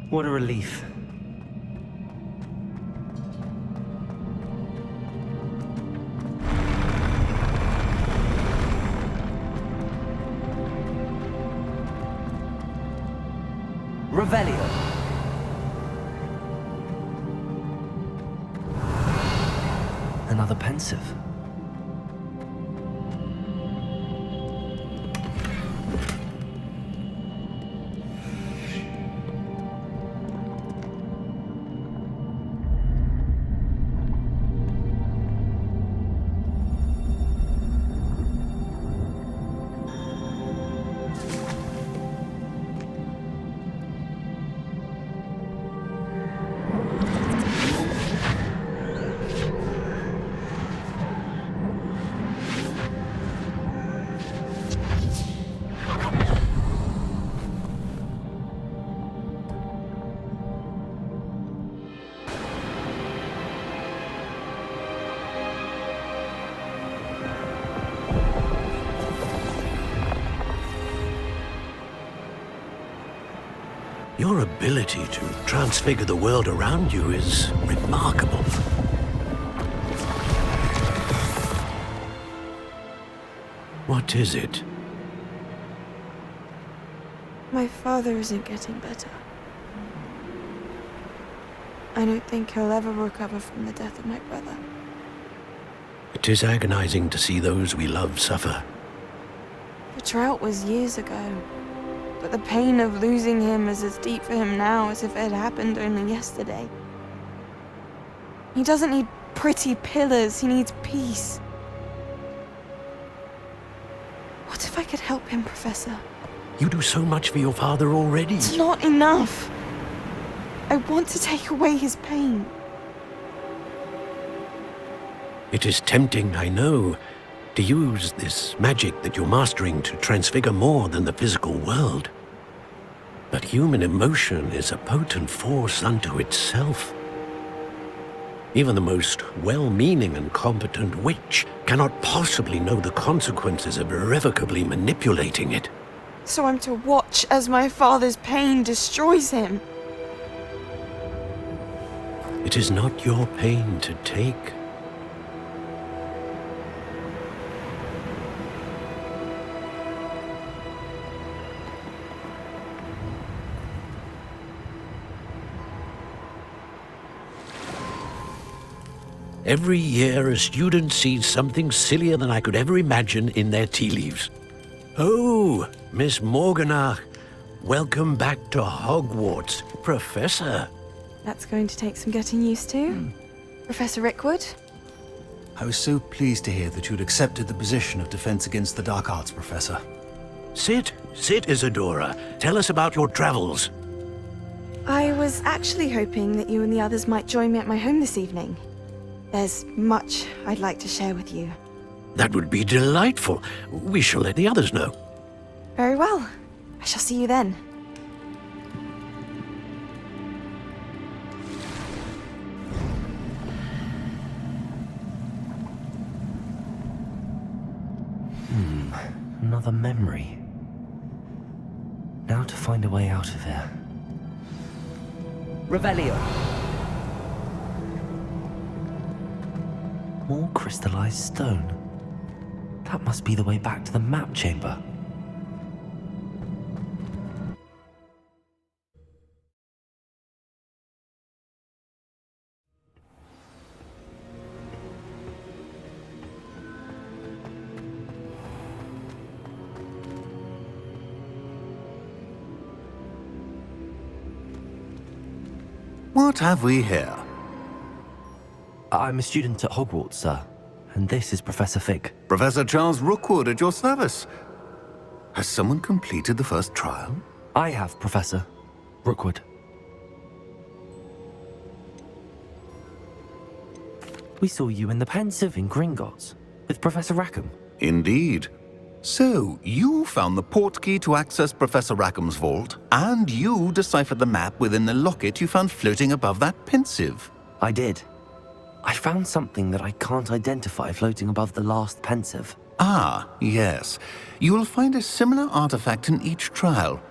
What a relief. Revelio. Another pensive. Your ability to transfigure the world around you is remarkable. What is it? My father isn't getting better. I don't think he'll ever recover from the death of my brother. It is agonizing to see those we love suffer. The drought was years ago, but the pain of losing him is as deep for him now as if it had happened only yesterday. He doesn't need pretty pillars, he needs peace. What if I could help him, Professor? You do so much for your father already. It's not enough. I want to take away his pain. It is tempting, I know, to use this magic that you're mastering to transfigure more than the physical world. But human emotion is a potent force unto itself. Even the most well-meaning and competent witch cannot possibly know the consequences of irrevocably manipulating it. So I'm to watch as my father's pain destroys him. It is not your pain to take. Every year, a student sees something sillier than I could ever imagine in their tea leaves. Oh, Miss Morganach, welcome back to Hogwarts, Professor. That's going to take some getting used to. Professor Rickwood? I was so pleased to hear that you'd accepted the position of Defense Against the Dark Arts, Professor. Sit, Isadora. Tell us about your travels. I was actually hoping that you and the others might join me at my home this evening. There's much I'd like to share with you. That would be delightful. We shall let the others know. Very well. I shall see you then. Another memory. Now to find a way out of here. Revelio. More crystallized stone. That must be the way back to the map chamber. What have we here? I'm a student at Hogwarts, sir. And this is Professor Fig. Professor Charles Rookwood at your service. Has someone completed the first trial? I have, Professor Rookwood. We saw you in the Pensive in Gringotts with Professor Rackham. Indeed. So, you found the portkey to access Professor Rackham's vault, and you deciphered the map within the locket you found floating above that Pensive. I did. I found something that I can't identify floating above the last Pensive. Ah, yes. You will find a similar artifact in each trial.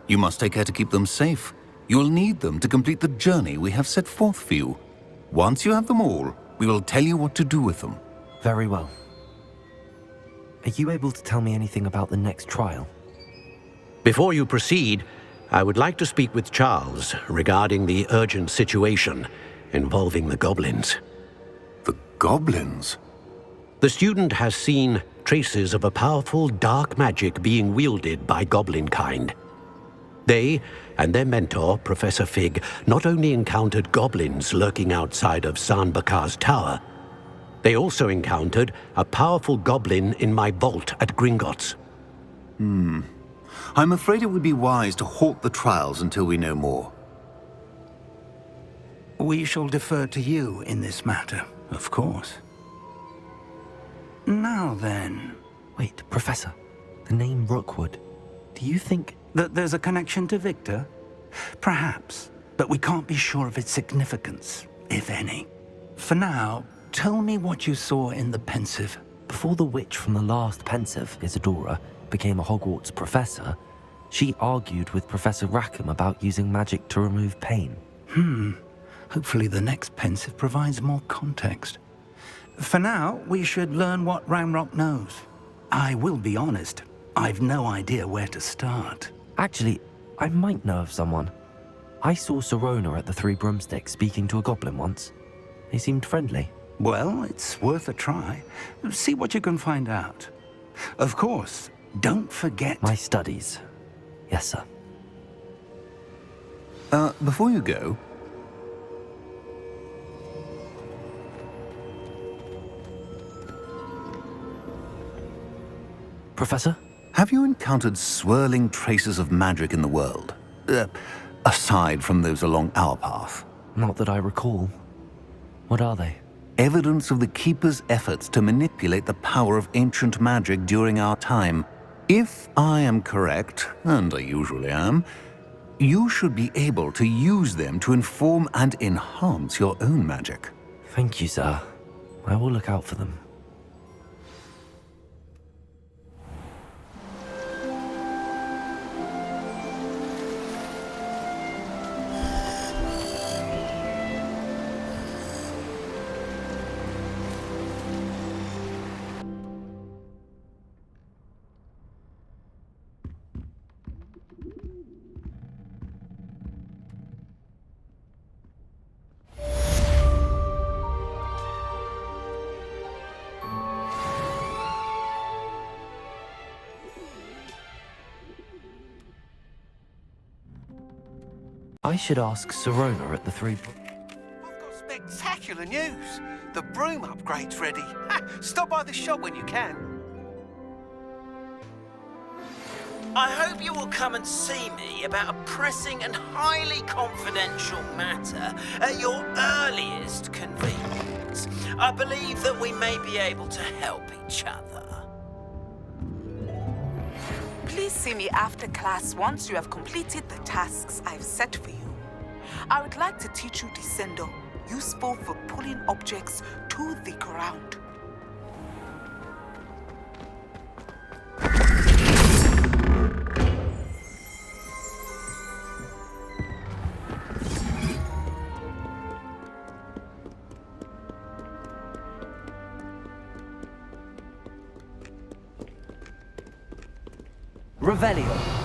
You must take care to keep them safe. You will need them to complete the journey we have set forth for you. Once you have them all, we will tell you what to do with them. Very well. Are you able to tell me anything about the next trial? Before you proceed, I would like to speak with Charles regarding the urgent situation involving the goblins. The goblins? The student has seen traces of a powerful dark magic being wielded by goblin kind. They and their mentor, Professor Fig, not only encountered goblins lurking outside of Sanbakar's tower, they also encountered a powerful goblin in my vault at Gringotts. I'm afraid it would be wise to halt the trials until we know more. We shall defer to you in this matter, of course. Now then... Wait, Professor. The name Rookwood. Do you think... that there's a connection to Victor? Perhaps, but we can't be sure of its significance, if any. For now, tell me what you saw in the Pensive. Before the witch from the last Pensive, Isadora, became a Hogwarts professor, she argued with Professor Rackham about using magic to remove pain. Hopefully the next Pensive provides more context. For now, we should learn what Ramrock knows. I will be honest, I've no idea where to start. Actually, I might know of someone. I saw Sirona at the Three Broomsticks speaking to a goblin once. They seemed friendly. Well, it's worth a try. See what you can find out. Of course, don't forget... My studies. Yes, sir. Before you go... Professor? Have you encountered swirling traces of magic in the world? Aside from those along our path? Not that I recall. What are they? Evidence of the Keeper's efforts to manipulate the power of ancient magic during our time. If I am correct, and I usually am, you should be able to use them to inform and enhance your own magic. Thank you, sir. I will look out for them. I should ask Sirona at the Three... I've got spectacular news. The broom upgrade's ready. Stop by the shop when you can. I hope you will come and see me about a pressing and highly confidential matter at your earliest convenience. I believe that we may be able to help each other. Please see me after class once you have completed the tasks I've set for you. I would like to teach you Descendo, useful for pulling objects to the ground. Revelio.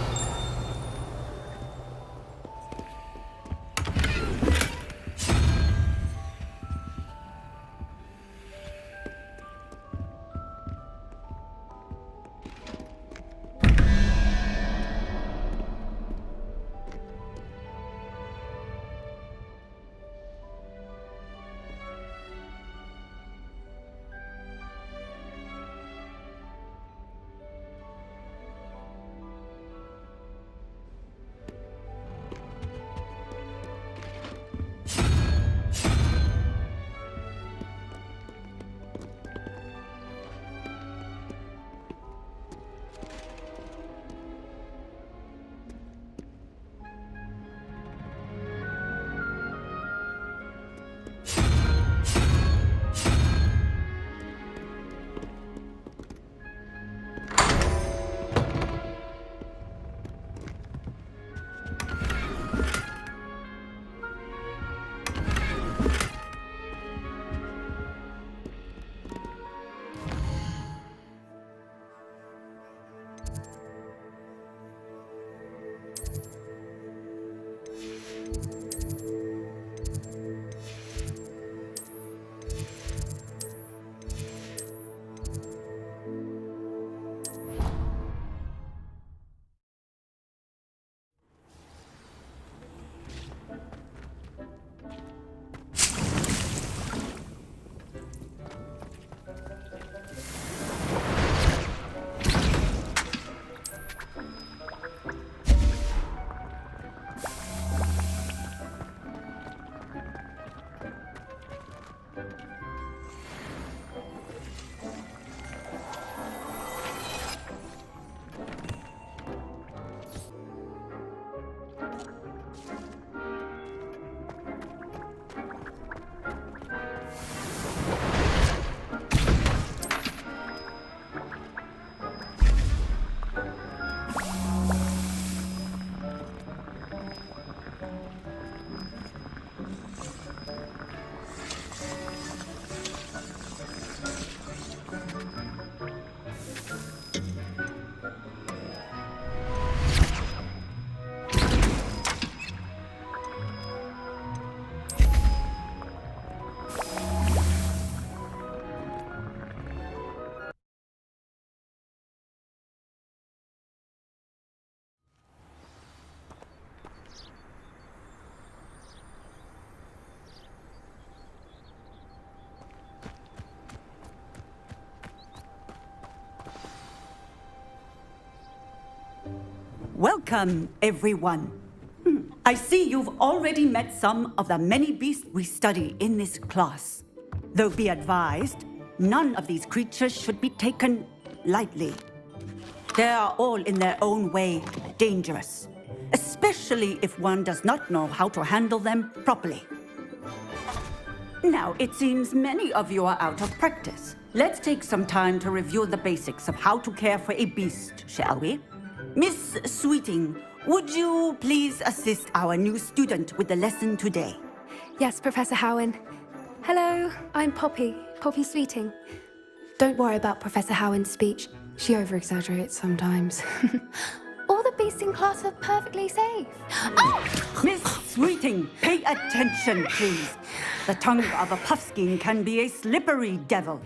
Welcome, everyone. I see you've already met some of the many beasts we study in this class. Though be advised, none of these creatures should be taken lightly. They are all in their own way dangerous, especially if one does not know how to handle them properly. Now, it seems many of you are out of practice. Let's take some time to review the basics of how to care for a beast, shall we? Miss Sweeting, would you please assist our new student with the lesson today? Yes, Professor Howen. Hello, I'm Poppy Sweeting. Don't worry about Professor Howen's speech. She over-exaggerates sometimes. All the beasts in class are perfectly safe. Oh! Miss Sweeting, pay attention, please. The tongue of a puffskein can be a slippery devil.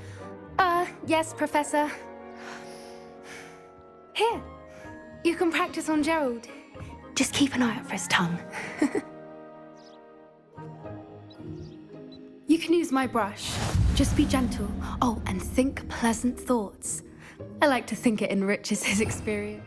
Yes, Professor. Here, you can practice on Gerald. Just keep an eye out for his tongue. You can use my brush. Just be gentle. Oh, and think pleasant thoughts. I like to think it enriches his experience.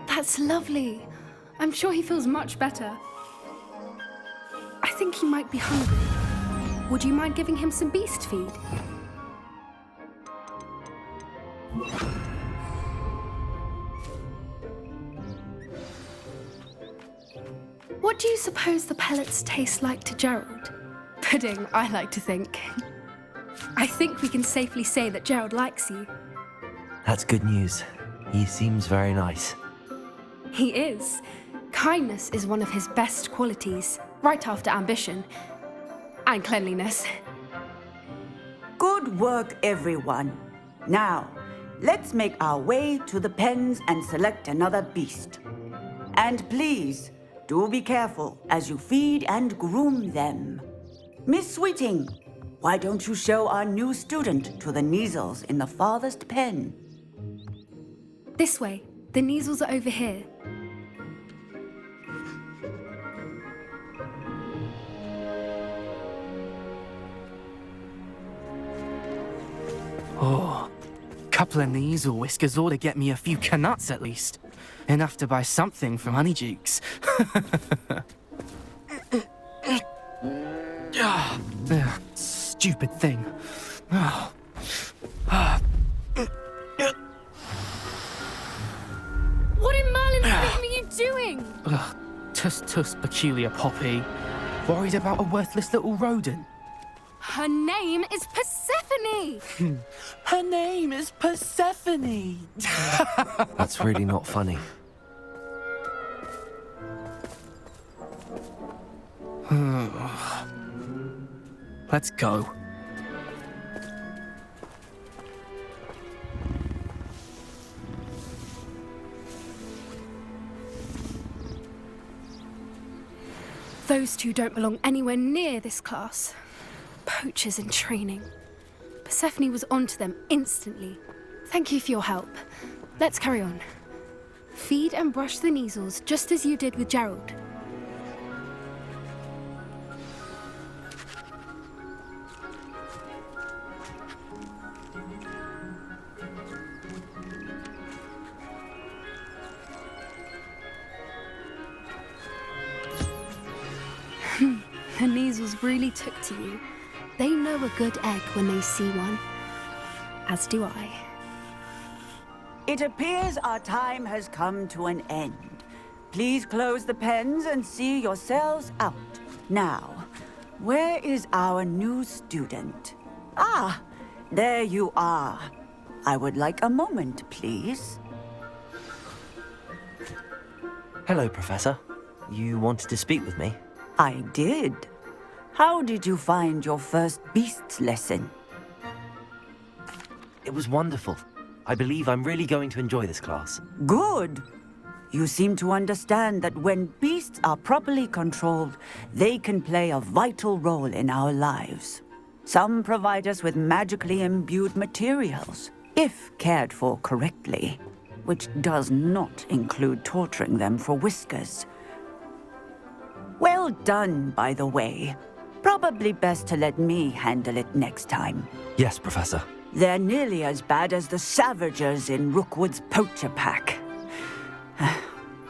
That's lovely. I'm sure he feels much better. I think he might be hungry. Would you mind giving him some beast feed? What do you suppose the pellets taste like to Gerald? Pudding, I like to think. I think we can safely say that Gerald likes you. That's good news. He seems very nice. He is. Kindness is one of his best qualities, right after ambition. And cleanliness. Good work, everyone. Now, let's make our way to the pens and select another beast. And please, do be careful as you feed and groom them. Miss Sweeting, why don't you show our new student to the Neasels in the farthest pen? This way. The Neasels are over here. Oh, couple of Neasel whiskers ought to get me a few canuts at least. Enough to buy something from Honeydukes. Stupid thing. What in Merlin's name are you doing? Tuss, peculiar Poppy. Worried about a worthless little rodent. Her name is Persephone! Her name is Persephone! That's really not funny. Let's go. Those two don't belong anywhere near this class. Poachers in training. Persephone was onto them instantly. Thank you for your help. Let's carry on. Feed and brush the Neasels just as you did with Gerald. The Neasels really took to you. They know a good egg when they see one. As do I. It appears our time has come to an end. Please close the pens and see yourselves out. Now, where is our new student? Ah, there you are. I would like a moment, please. Hello, Professor. You wanted to speak with me? I did. How did you find your first beasts lesson? It was wonderful. I believe I'm really going to enjoy this class. Good. You seem to understand that when beasts are properly controlled, they can play a vital role in our lives. Some provide us with magically imbued materials, if cared for correctly. which does not include torturing them for whiskers. Well done, by the way. Probably best to let me handle it next time. Yes, Professor. They're nearly as bad as the Savagers in Rookwood's poacher pack.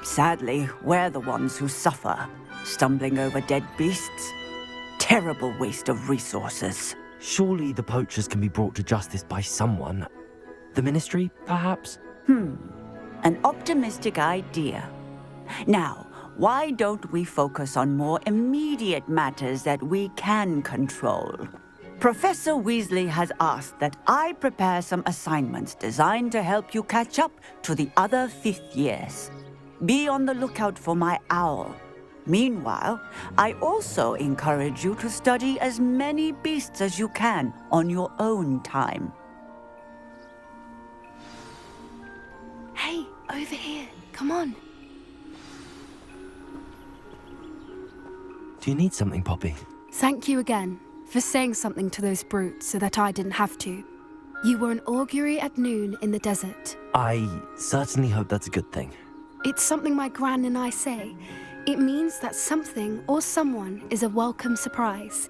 Sadly, we're the ones who suffer, stumbling over dead beasts. Terrible waste of resources. Surely the poachers can be brought to justice by someone. The Ministry, perhaps? An optimistic idea. Now, why don't we focus on more immediate matters that we can control? Professor Weasley has asked that I prepare some assignments designed to help you catch up to the other 5th years. Be on the lookout for my owl. Meanwhile, I also encourage you to study as many beasts as you can on your own time. Hey, over here. Come on. Do you need something, Poppy? Thank you again for saying something to those brutes so that I didn't have to. You were an augury at noon in the desert. I certainly hope that's a good thing. It's something my gran and I say. It means that something or someone is a welcome surprise.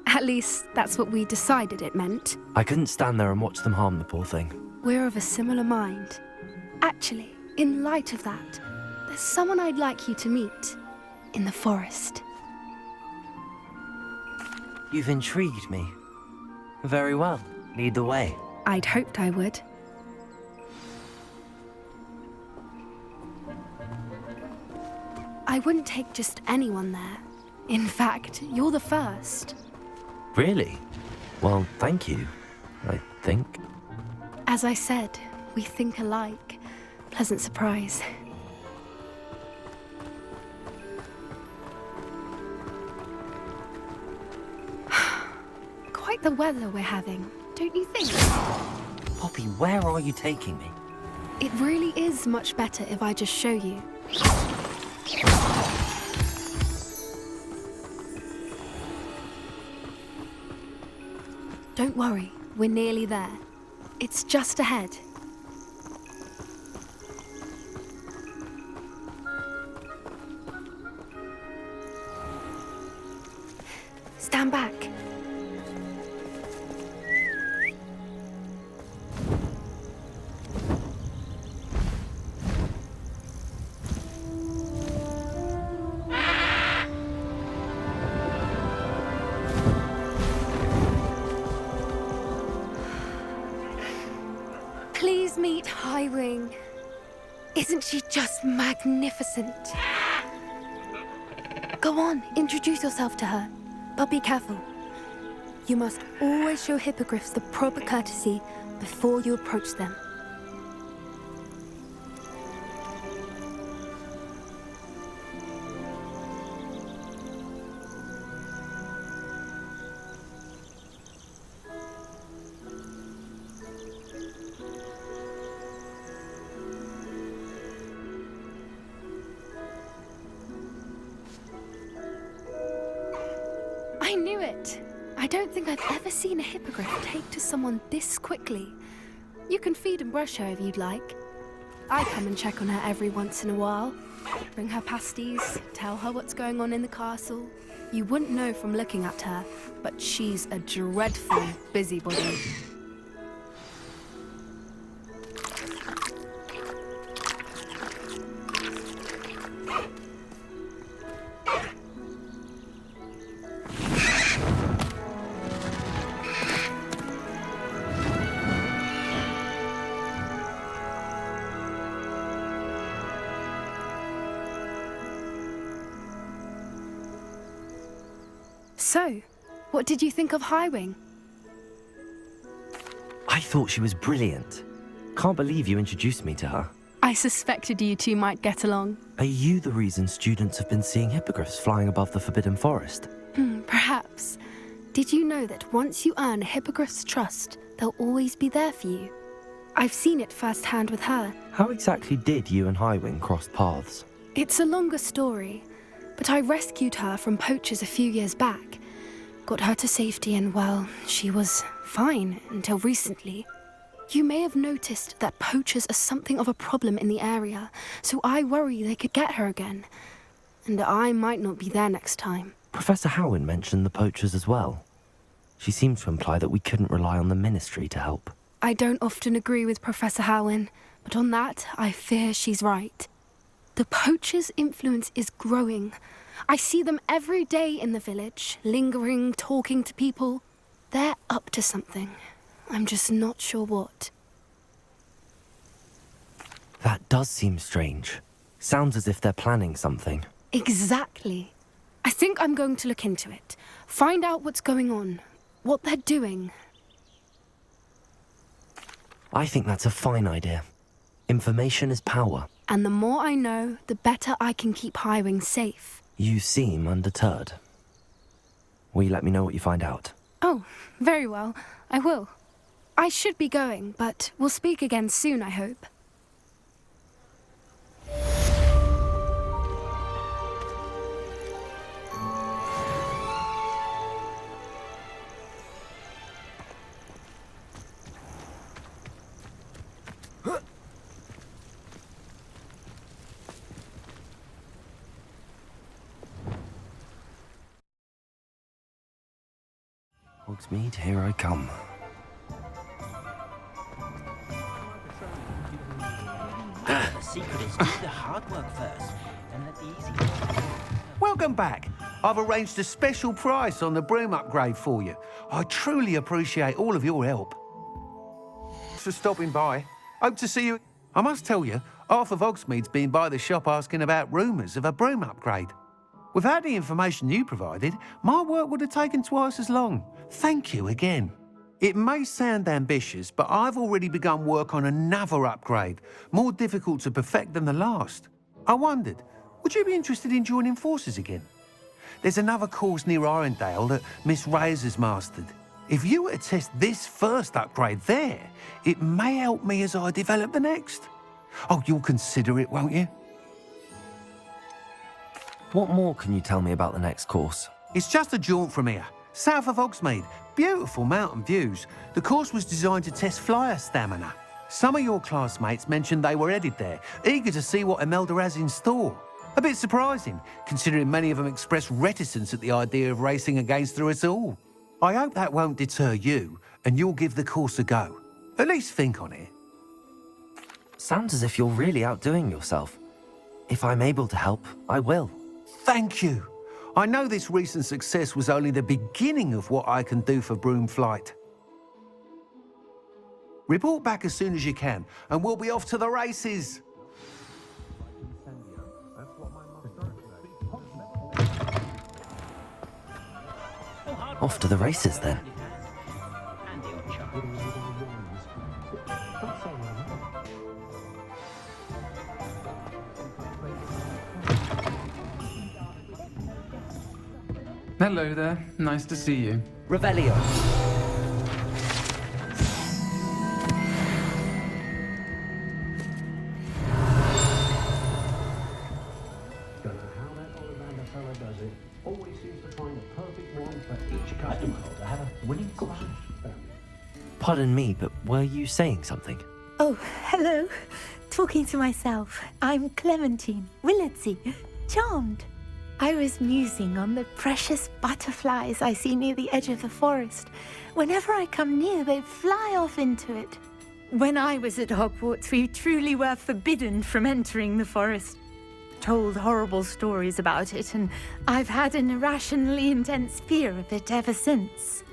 At least, that's what we decided it meant. I couldn't stand there and watch them harm the poor thing. We're of a similar mind. Actually, in light of that, there's someone I'd like you to meet in the forest. You've intrigued me. Very well. Lead the way. I'd hoped I would. I wouldn't take just anyone there. In fact, you're the first. Really? Well, thank you, I think. As I said, we think alike. Pleasant surprise. Quite the weather we're having, don't you think? Poppy, where are you taking me? It really is much better if I just show you. Don't worry, we're nearly there. It's just ahead. Stand back. Please meet Highwing. Isn't she just magnificent? Go on, introduce yourself to her. But be careful. You must always show hippogriffs the proper courtesy before you approach them. I knew it! I don't think I've ever seen a hippogriff take to someone this quickly. You can feed and brush her if you'd like. I come and check on her every once in a while. Bring her pasties, tell her what's going on in the castle. You wouldn't know from looking at her, but she's a dreadful busybody. So, what did you think of Highwing? I thought she was brilliant. Can't believe you introduced me to her. I suspected you two might get along. Are you the reason students have been seeing hippogriffs flying above the Forbidden Forest? Perhaps. Did you know that once you earn a hippogriff's trust, they'll always be there for you? I've seen it firsthand with her. How exactly did you and Highwing cross paths? It's a longer story, but I rescued her from poachers a few years back. Got her to safety and, well, she was fine until recently. You may have noticed that poachers are something of a problem in the area, so I worry they could get her again. And I might not be there next time. Professor Howin mentioned the poachers as well. She seemed to imply that we couldn't rely on the Ministry to help. I don't often agree with Professor Howin, but on that, I fear she's right. The poachers' influence is growing. I see them every day in the village, lingering, talking to people. They're up to something. I'm just not sure what. That does seem strange. Sounds as if they're planning something. Exactly. I think I'm going to look into it. Find out what's going on, what they're doing. I think that's a fine idea. Information is power. And the more I know, the better I can keep Highwing safe. You seem undeterred. Will you let me know what you find out? Oh, very well. I will. I should be going, but we'll speak again soon, I hope. Hogsmeade, here I come. The secret is do the hard work first, and let the easy... Welcome back. I've arranged a special price on the broom upgrade for you. I truly appreciate all of your help. Thanks for stopping by. Hope to see you. I must tell you, half of Hogsmeade's been by the shop asking about rumours of a broom upgrade. Without the information you provided, my work would have taken twice as long. Thank you again. It may sound ambitious, but I've already begun work on another upgrade, more difficult to perfect than the last. I wondered, would you be interested in joining forces again? There's another course near Irondale that Miss Reyes has mastered. If you were to test this first upgrade there, it may help me as I develop the next. Oh, you'll consider it, won't you? What more can you tell me about the next course? It's just a jaunt from here, south of Hogsmeade. Beautiful mountain views. The course was designed to test flyer stamina. Some of your classmates mentioned they were headed there, eager to see what Imelda has in store. A bit surprising, considering many of them expressed reticence at the idea of racing against her at all. I hope that won't deter you, and you'll give the course a go. At least think on it. Sounds as if you're really outdoing yourself. If I'm able to help, I will. Thank you. I know this recent success was only the beginning of what I can do for Broomflight. Report back as soon as you can, and we'll be off to the races. Off to the races, then. Hello there. Nice to see you. Revelio. Pardon me, but were you saying something? Oh, hello. Talking to myself. I'm Clementine Willardsey. Charmed. I was musing on the precious butterflies I see near the edge of the forest. Whenever I come near, they fly off into it. When I was at Hogwarts, we truly were forbidden from entering the forest. Told horrible stories about it, and I've had an irrationally intense fear of it ever since.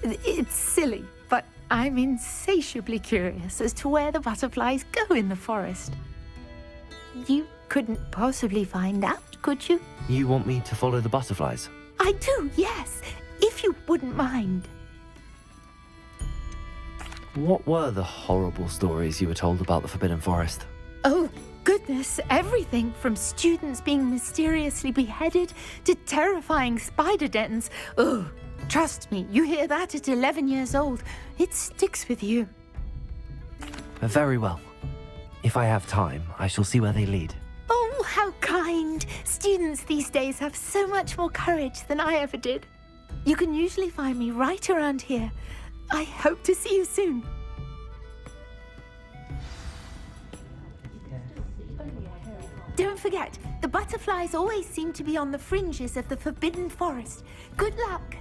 It's silly, but I'm insatiably curious as to where the butterflies go in the forest. You couldn't possibly find out, could you? You want me to follow the butterflies? I do, yes, if you wouldn't mind. What were the horrible stories you were told about the Forbidden Forest? Oh, goodness, everything from students being mysteriously beheaded to terrifying spider dens. Oh, trust me, you hear that at 11 years old, it sticks with you. Very well. If I have time, I shall see where they lead. Oh, how kind. Students these days have so much more courage than I ever did. You can usually find me right around here. I hope to see you soon. Don't forget, the butterflies always seem to be on the fringes of the Forbidden Forest. Good luck!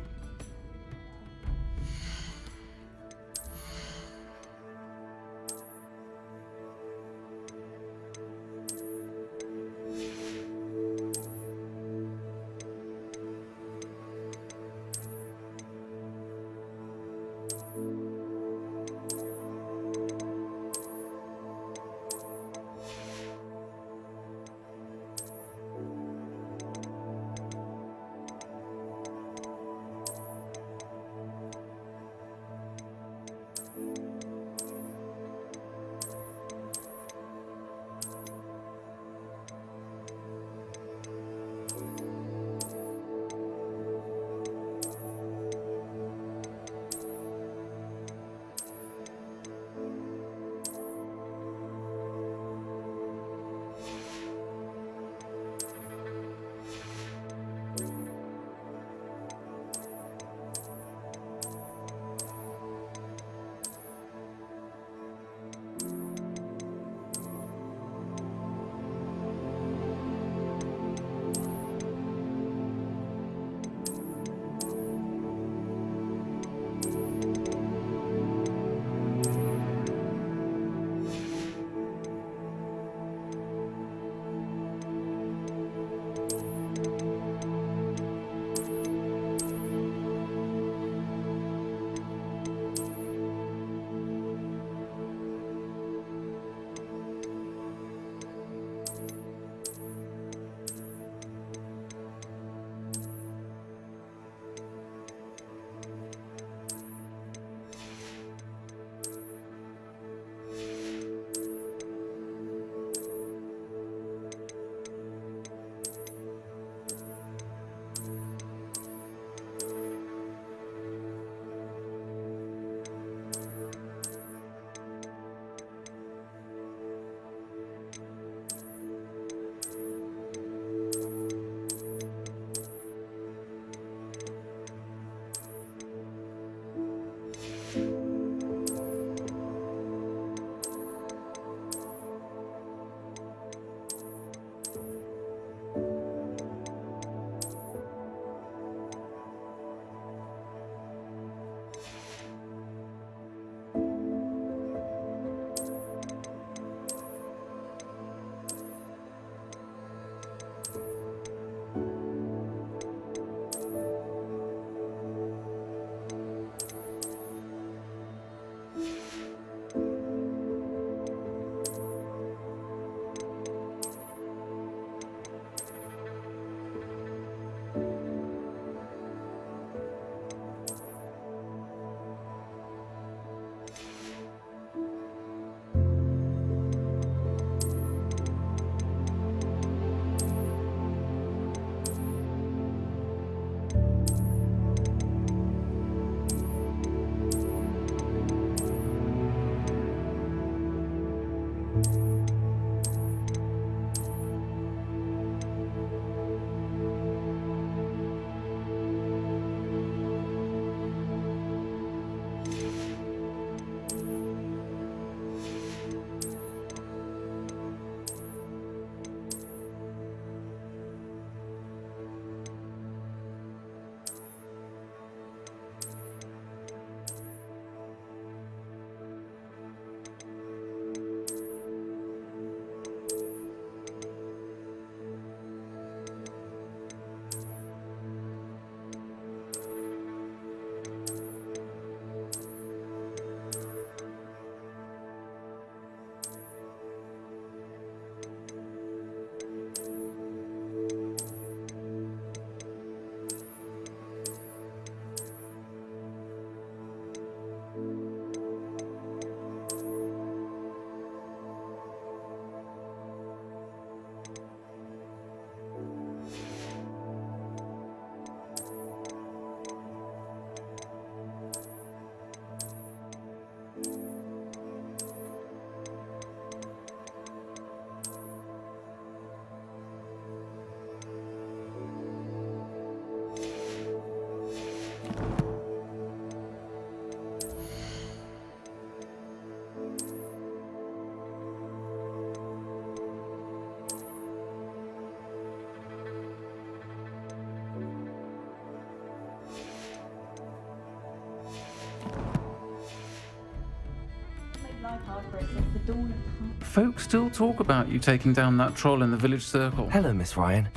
Folks still talk about you taking down that troll in the village circle. Hello, Miss Ryan.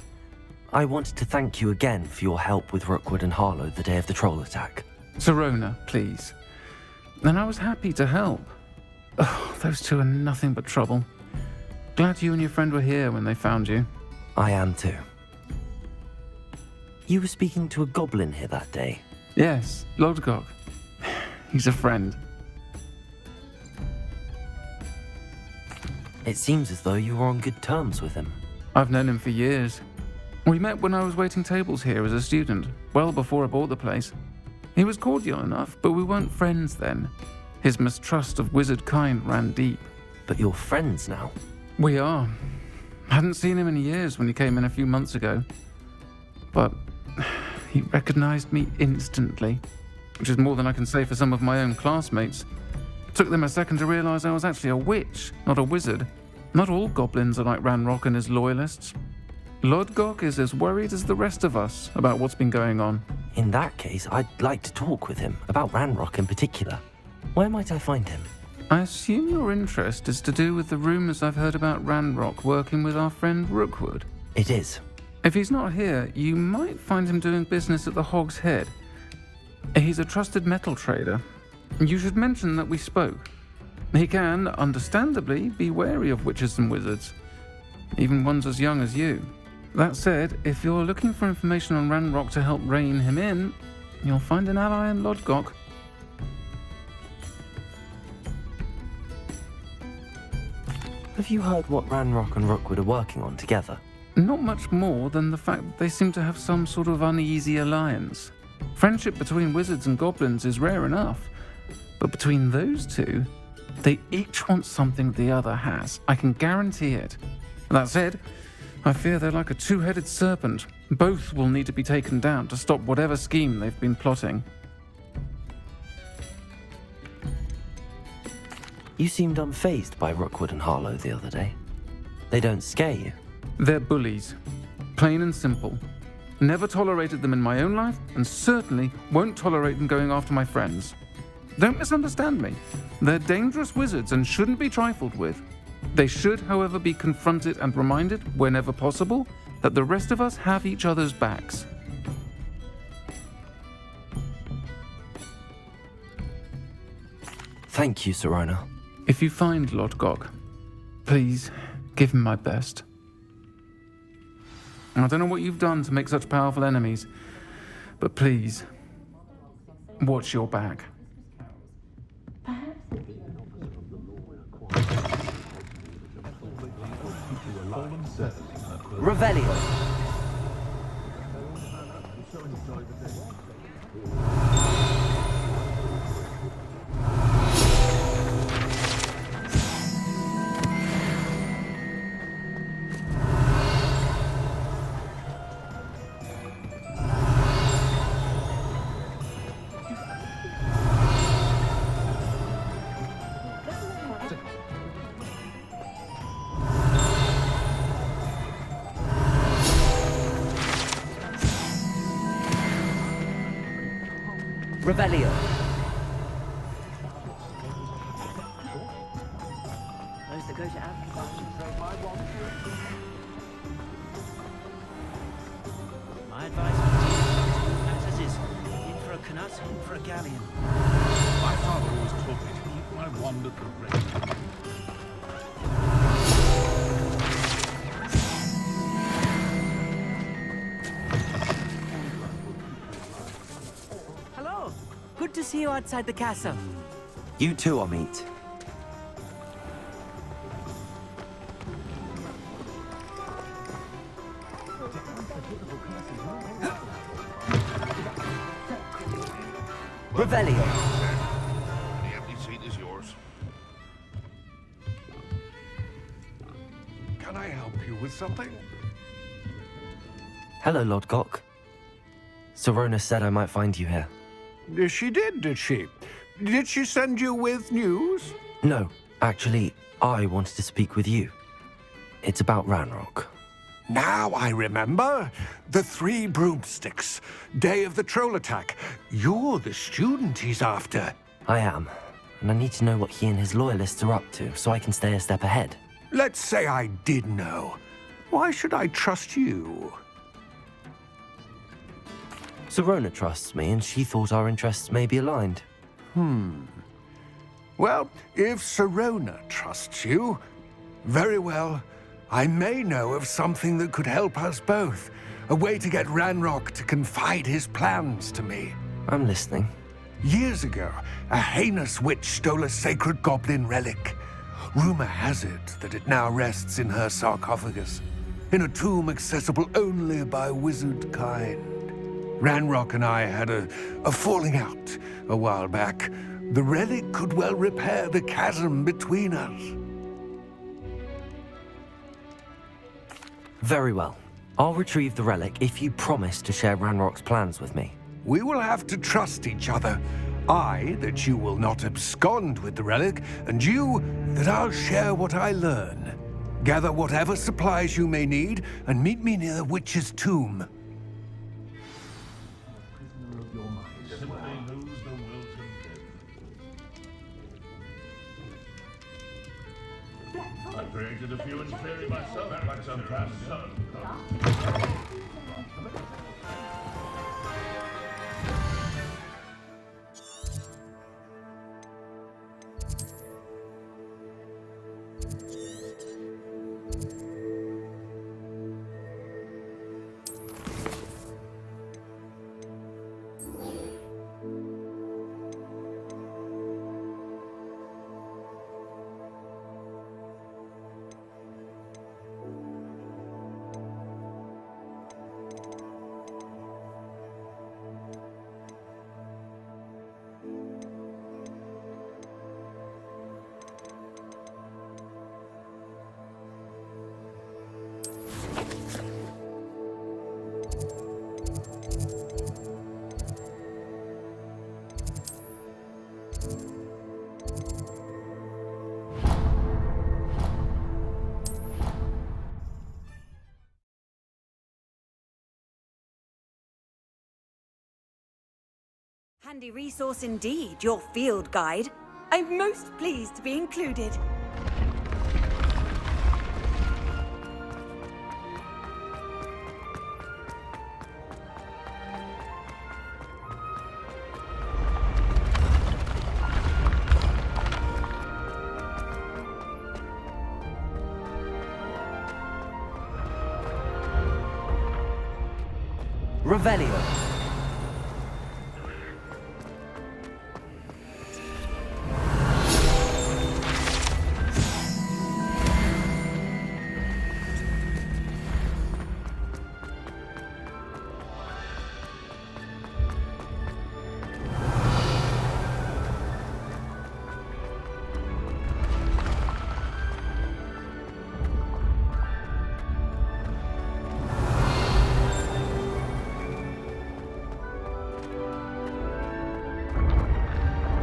I wanted to thank you again for your help with Rookwood and Harlow the day of the troll attack. Sirona, please. And I was happy to help. Oh, those two are nothing but trouble. Glad you and your friend were here when they found you. I am too. You were speaking to a goblin here that day. Yes, Lodgok. He's a friend. It seems as though you were on good terms with him. I've known him for years. We met when I was waiting tables here as a student, well before I bought the place. He was cordial enough, but we weren't friends then. His mistrust of wizard kind ran deep. But you're friends now? We are. Hadn't seen him in years when he came in a few months ago. But he recognized me instantly, which is more than I can say for some of my own classmates. Took them a second to realize I was actually a witch, not a wizard. Not all goblins are like Ranrock and his loyalists. Lodgok is as worried as the rest of us about what's been going on. In that case, I'd like to talk with him, about Ranrock in particular. Where might I find him? I assume your interest is to do with the rumors I've heard about Ranrock working with our friend Rookwood. It is. If he's not here, you might find him doing business at the Hog's Head. He's a trusted metal trader. You should mention that we spoke. He can, understandably, be wary of witches and wizards, even ones as young as you. That said, if you're looking for information on Ranrock to help rein him in, you'll find an ally in Lodgok. Have you heard what Ranrock and Rookwood are working on together? Not much more than the fact that they seem to have some sort of uneasy alliance. Friendship between wizards and goblins is rare enough, but between those two, they each want something the other has. I can guarantee it. That said, I fear they're like a two-headed serpent. Both will need to be taken down to stop whatever scheme they've been plotting. You seemed unfazed by Rookwood and Harlow the other day. They don't scare you. They're bullies. Plain and simple. Never tolerated them in my own life, and certainly won't tolerate them going after my friends. Don't misunderstand me. They're dangerous wizards and shouldn't be trifled with. They should, however, be confronted and reminded, whenever possible, that the rest of us have each other's backs. Thank you, Sirona. If you find Lodgok, please give him my best. I don't know what you've done to make such powerful enemies, but please, watch your back. Revelio. Revelio. Those that go to Africa should trade my wand. My advice for matters is in for a canut, in for a galleon. My father always told me to keep my wand at the ready. Good to see you outside the castle. You too, Amit. Revelio. The empty seat is yours. Can I help you with something? Hello, Lodgok. Sirona said I might find you here. She did she? Did she send you with news? No, actually, I wanted to speak with you. It's about Ranrock. Now I remember. The 3 broomsticks. Day of the troll attack. You're the student he's after. I am. and I need to know what he and his loyalists are up to so I can stay a step ahead. Let's say I did know. Why should I trust you? Sirona trusts me, and she thought our interests may be aligned. Well, if Sirona trusts you, very well. I may know of something that could help us both. A way to get Ranrock to confide his plans to me. I'm listening. Years ago, a heinous witch stole a sacred goblin relic. Rumor has it that it now rests in her sarcophagus, in a tomb accessible only by wizard kind. Ranrock and I had a falling out a while back. The relic could well repair the chasm between us. Very well. I'll retrieve the relic if you promise to share Ranrock's plans with me. We will have to trust each other. I, that you will not abscond with the relic, and you, that I'll share what I learn. Gather whatever supplies you may need, and meet me near the witch's tomb. I created a few in theory myself, but sometimes so. Handy resource indeed, your field guide. I'm most pleased to be included. Revelio.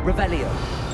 Revelio.